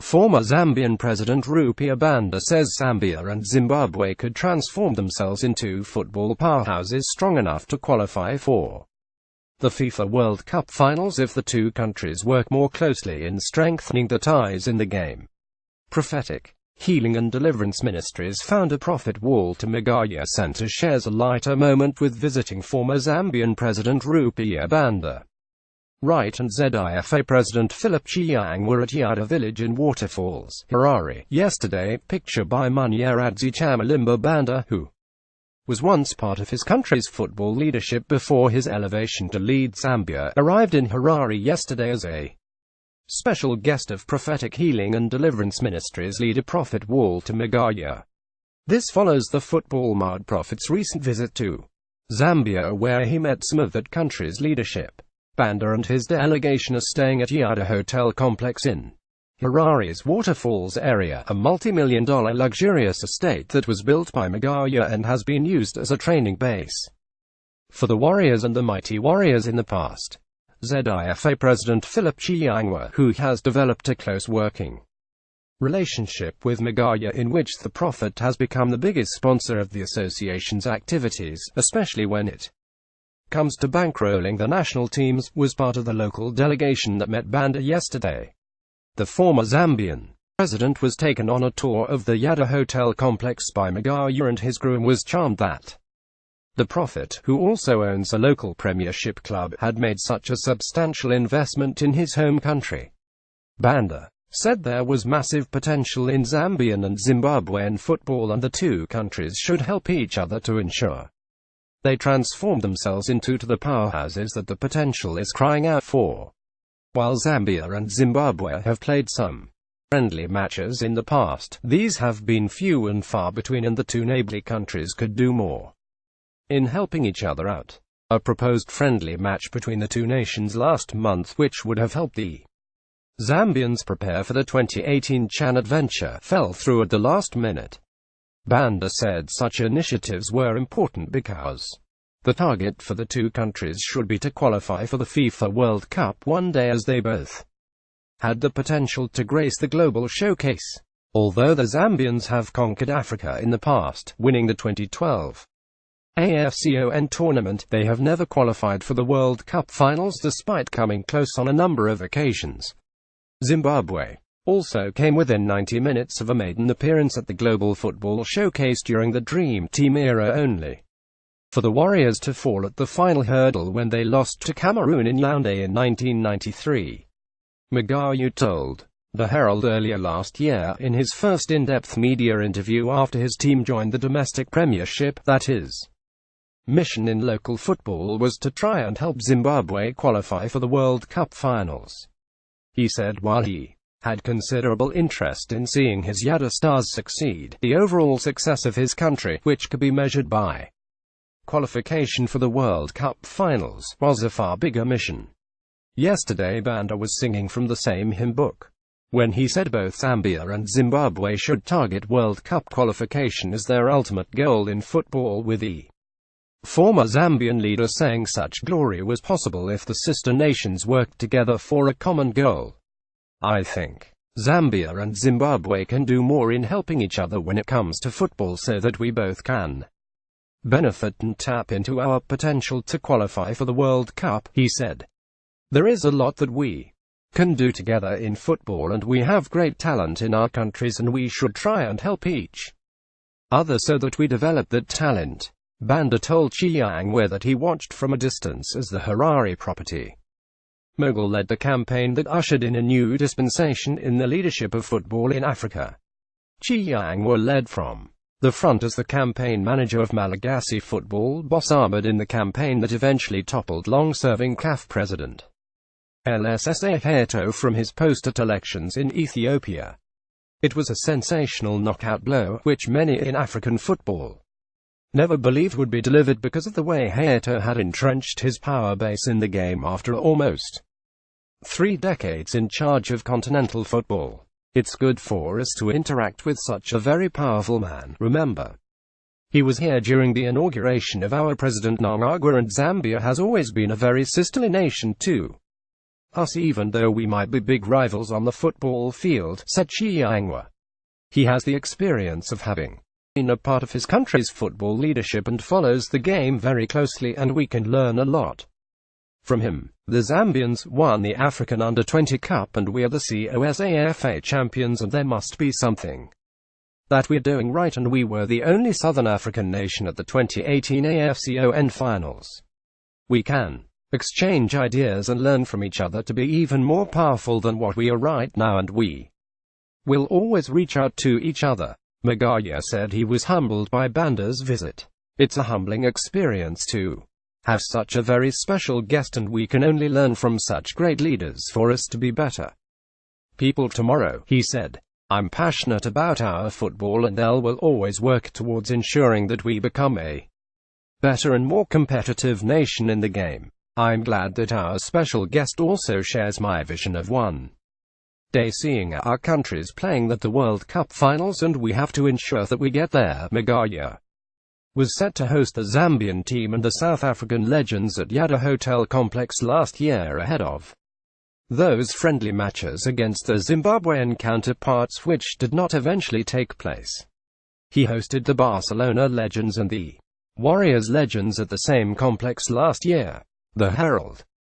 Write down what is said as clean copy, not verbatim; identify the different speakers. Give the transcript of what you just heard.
Speaker 1: Former Zambian President Rupia Banda says Zambia and Zimbabwe could transform themselves into football powerhouses strong enough to qualify for the FIFA World Cup finals if the two countries work more closely in strengthening the ties in the game. Prophetic Healing and Deliverance Ministries founder Prophet Walter Magaya Center shares a lighter moment with visiting former Zambian President Rupia Banda. Wright and ZIFA President Philip Chiang were at Yada village in Waterfalls, Harare, yesterday. Picture by Munyaradzi Chamalimba Banda, who was once part of his country's football leadership before his elevation to lead Zambia, arrived in Harare yesterday as a special guest of Prophetic Healing and Deliverance Ministries leader Prophet Walter Magaya. This follows the football mad prophet's recent visit to Zambia, where he met some of that country's leadership. Banda and his delegation are staying at Yada Hotel Complex in Harare's Waterfalls area, a multi-million-dollar luxurious estate that was built by Magaya and has been used as a training base for the Warriors and the Mighty Warriors in the past. ZIFA President Philip Chiang, who has developed a close working relationship with Magaya in which the prophet has become the biggest sponsor of the association's activities, especially when it comes to bankrolling the national teams, was part of the local delegation that met Banda yesterday. The former Zambian president was taken on a tour of the Yada Hotel complex by Magaya and his crew and was charmed that the prophet, who also owns a local premiership club, had made such a substantial investment in his home country. Banda said there was massive potential in Zambian and Zimbabwean football and the two countries should help each other to ensure they transform themselves into the powerhouses that the potential is crying out for. While Zambia and Zimbabwe have played some friendly matches in the past, these have been few and far between, and the two neighboring countries could do more in helping each other out. A proposed friendly match between the two nations last month, which would have helped the Zambians prepare for the 2018 CHAN adventure, fell through at the last minute. Banda said such initiatives were important because the target for the two countries should be to qualify for the FIFA World Cup one day, as they both had the potential to grace the global showcase. Although the Zambians have conquered Africa in the past, winning the 2012 AFCON tournament, they have never qualified for the World Cup finals despite coming close on a number of occasions. Zimbabwe also came within 90 minutes of a maiden appearance at the Global Football Showcase during the Dream Team era, only for the Warriors to fall at the final hurdle when they lost to Cameroon in Yaoundé in 1993. Magaya told The Herald earlier last year, in his first in-depth media interview after his team joined the domestic premiership, that his mission in local football was to try and help Zimbabwe qualify for the World Cup finals. He said while he had considerable interest in seeing his Yada Stars succeed, the overall success of his country, which could be measured by qualification for the World Cup finals, was a far bigger mission. Yesterday Banda was singing from the same hymn book when he said both Zambia and Zimbabwe should target World Cup qualification as their ultimate goal in football, with the former Zambian leader saying such glory was possible if the sister nations worked together for a common goal. I think Zambia and Zimbabwe can do more in helping each other when it comes to football so that we both can benefit and tap into our potential to qualify for the World Cup, he said. There is a lot that we can do together in football, and we have great talent in our countries, and we should try and help each other so that we develop that talent. Banda told Chiang that he watched from a distance as the Harare property mogul led the campaign that ushered in a new dispensation in the leadership of football in Africa. Chiang led from the front as the campaign manager of Malagasy football boss Ahmed in the campaign that eventually toppled long-serving CAF president LSSA Hayatou from his post at elections in Ethiopia. It was a sensational knockout blow, which many in African football never believed would be delivered because of the way Hayatou had entrenched his power base in the game after almost 3 decades in charge of continental football. It's good for us to interact with such a very powerful man. Remember, he was here during the inauguration of our president Mnangagwa, and Zambia has always been a very sisterly nation too. us even though we might be big rivals on the football field, said Chiangwa. He has the experience of having been a part of his country's football leadership and follows the game very closely, and we can learn a lot from him. The Zambians won the African Under-20 Cup and we are the COSAFA champions, and there must be something that we're doing right, and we were the only Southern African nation at the 2018 AFCON finals. We can exchange ideas and learn from each other to be even more powerful than what we are right now, and we will always reach out to each other. Magaya said he was humbled by Banda's visit. It's a humbling experience to have such a very special guest, and we can only learn from such great leaders for us to be better people tomorrow, he said. I'm passionate about our football and I will always work towards ensuring that we become a better and more competitive nation in the game. I'm glad that our special guest also shares my vision of one day seeing our countries playing at the World Cup finals, and we have to ensure that we get there. Magaya was set to host the Zambian team and the South African legends at Yada Hotel Complex last year ahead of those friendly matches against their Zimbabwean counterparts, which did not eventually take place. He hosted the Barcelona legends and the Warriors legends at the same complex last year. The Herald